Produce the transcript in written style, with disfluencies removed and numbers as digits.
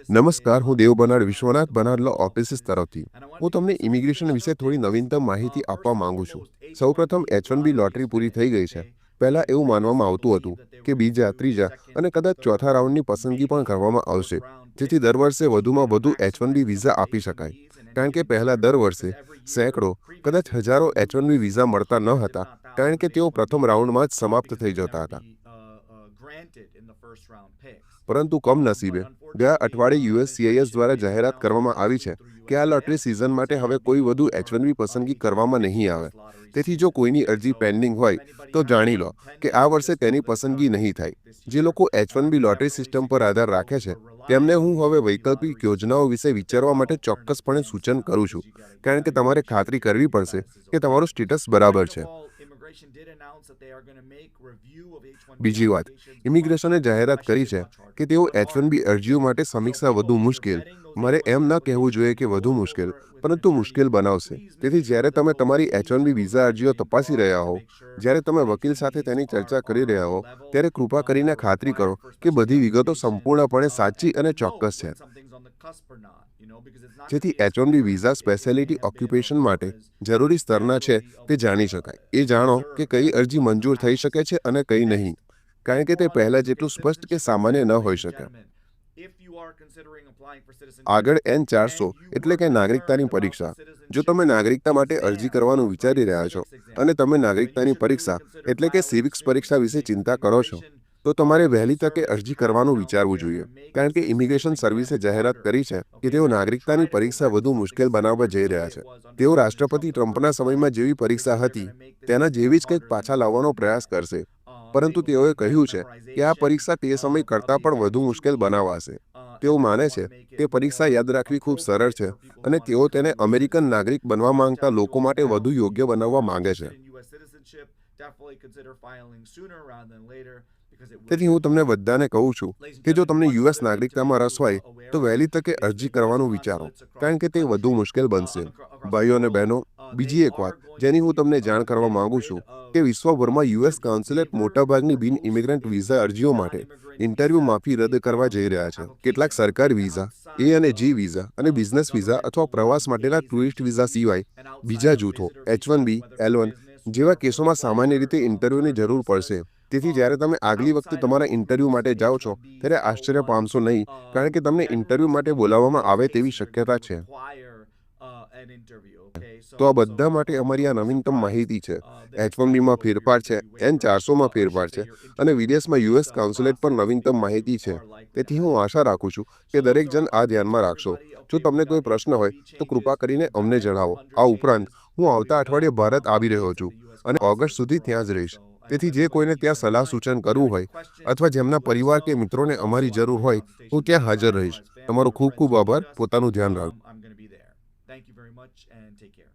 નમસ્કાર, હું દેવ Bernard Vishwanath Bernard લો offices તરફથી હું તમને ઇમિગ્રેશન વિશે થોડી નવીનતમ માહિતી આપવા માંગુ છું. સૌપ્રથમ H1B લોટરી પૂરી થઈ ગઈ છે. પહેલા એવું માનવામાં આવતું હતું કે બીજા, ત્રીજા અને કદાચ ચોથા રાઉન્ડની પસંદગી પણ કરવામાં આવશે, જેથી દર વર્ષે વધુમાં વધુ H1B વિઝા આપી શકાય. કારણ કે પહેલા દર વર્ષે સેંકડો, કદાચ હજારો H1B વિઝા મળતા ન હતા, કારણ કે તેઓ પ્રથમ રાઉન્ડમાં જ સમાપ્ત થઈ જતા હતા. પરંતુ કમનસીબે ગયા અઠવાડિયે USCIS દ્વારા જાહેરાત કરવામાં આવી છે કે આ લોટરી સિઝન માટે હવે કોઈ વધુ H1B પસંદગી કરવામાં નહીં આવે. તેથી જો કોઈની અરજી પેન્ડિંગ હોય તો જાણી લો કે આ વર્ષે તેની પસંદગી નહીં થાય. જે લોકો H1B લોટરી સિસ્ટમ પર આધાર રાખે છે તેમને હું હવે વૈકલ્પિક યોજનાઓ વિશે વિચારવા માટે ચોક્કસપણે સૂચન કરું છું, કારણ કે તમારે ખાતરી કરવી પડશે કે તમારું સ્ટેટસ બરાબર છે. બીજી વાત, ઇમિગ્રેશને જાહેરાત કરી છે કે તેઓ H1B અરજીઓ માટે સમીક્ષા વધુ મુશ્કેલ, મારે એમ ન કહેવું જોઈએ કે વધુ મુશ્કેલ, પરંતુ મુશ્કેલ બનાવશે. તેથી જ્યારે તમે તમારી H1B વિઝા અરજીઓ તપાસી રહ્યા હો, જ્યારે તમે વકીલ સાથે તેની ચર્ચા કરી રહ્યા હો, ત્યારે કૃપા કરીને ખાતરી કરો કે બધી વિગતો સંપૂર્ણપણે સાચી અને ચોક્કસ છે. જેથી H1B વિઝા સ્પેશિયાલિટી ઓક્યુપેશન માટે જરૂરી સ્તરના છે તે જાણી શકાય. એ જાણો કે કઈ અરજી મંજૂર થઈ શકે છે અને કઈ નહીં, કારણ કે તે પહેલા જેટલું સ્પષ્ટ કે સામાન્ય ન હોઈ શકે. આગળ N400 એટલે કે નાગરિકતાની પરીક્ષા. જો તમે નાગરિકતા માટે અરજી કરવાનું વિચારી રહ્યા છો અને તમે નાગરિકતાની પરીક્ષા એટલે કે સિવિક્સ પરીક્ષા વિશે ચિંતા કરો છો, તો તમારે વહેલી તકે અરજી કરવાનું વિચારવું જોઈએ, કારણ કે ઇમિગ્રેશન સર્વિસે જાહેરાત કરી છે કે તેઓ નાગરિકતાની પરીક્ષા વધુ મુશ્કેલ બનાવવા જઈ રહ્યા છે. તેઓ રાષ્ટ્રપતિ ટ્રમ્પના સમયમાં જેવી પરીક્ષા હતી તેના જેવી જ કંઈક પાછા લાવવાનો પ્રયાસ કરશે, પરંતુ તેઓએ કહ્યું છે કે આ પરીક્ષા તે સમય કરતાં પણ વધુ મુશ્કેલ બનાવાશે. તેઓ માને છે કે પરીક્ષા યાદ રાખવી ખૂબ સરળ છે અને તેઓ તેને અમેરિકન નાગરિક બનવા માંગતા લોકો માટે વધુ યોગ્ય બનાવવા માંગે છે. તેથી હું તમને બધાને કહું છું કે જો તમને US નાગરિકતામાં રસ હોય તો વહેલી તકે અરજી કરવાનું વિચારો, કારણ કે તે વધુ મુશ્કેલ બનશે. ભાઈઓ અને બહેનો, બીજી એક વાત જેની હું તમને જાણ કરવા માંગુ છું કે વિશ્વભરમાં US કાઉન્સિલેટ મોટાભાગની બિન ઇમિગ્રન્ટ વિઝા અરજીઓ માટે ઇન્ટરવ્યૂ માફી રદ કરવા જઈ રહ્યા છે. કેટલાક સરકારી વિઝા, A અને G વિઝા અને બિઝનેસ વિઝા અથવા પ્રવાસ માટેના ટુરિસ્ટ વિઝા સિવાય બીજા જૂથો H1B, L1 જેવા કેસોમાં સામાન્ય રીતે ઇન્ટરવ્યૂની જરૂર પડશે. તેથી જ્યારે તમે આગલી વખતે તમારા ઇન્ટરવ્યૂ માટે જાઓ છો ત્યારે આશ્ચર્ય પામશો નહીં, કારણ કે તમને ઇન્ટરવ્યૂ માટે બોલાવવામાં આવે તેવી શક્યતા છે. તો આ બધા માટે અમારી આ નવીનતમ માહિતી છે. H1Bમાં ફેરફાર છે, N400માં ફેરફાર છે અને વિદેશમાં US કાઉન્સિલેટ પર નવીનતમ માહિતી છે. તેથી હું આશા રાખું છું કે દરેક જણ આ ધ્યાનમાં રાખશો. જો તમને કોઈ પ્રશ્ન હોય તો કૃપા કરીને અમને જણાવો. આ ઉપરાંત હું આવતા અઠવાડિયે ભારત આવી રહ્યો છું અને ઓગસ્ટ સુધી ત્યાં જ રહીશ. તેથી જે કોઈને ત્યાં સલાહ સૂચન કરવું હોય અથવા જેમના પરિવાર કે મિત્રોને અમારી જરૂર હોય, હું ત્યાં હાજર રહીશ. તમારો ખૂબ ખૂબ આભાર. પોતાનું ધ્યાન રાખજો. Thank you very much and take care.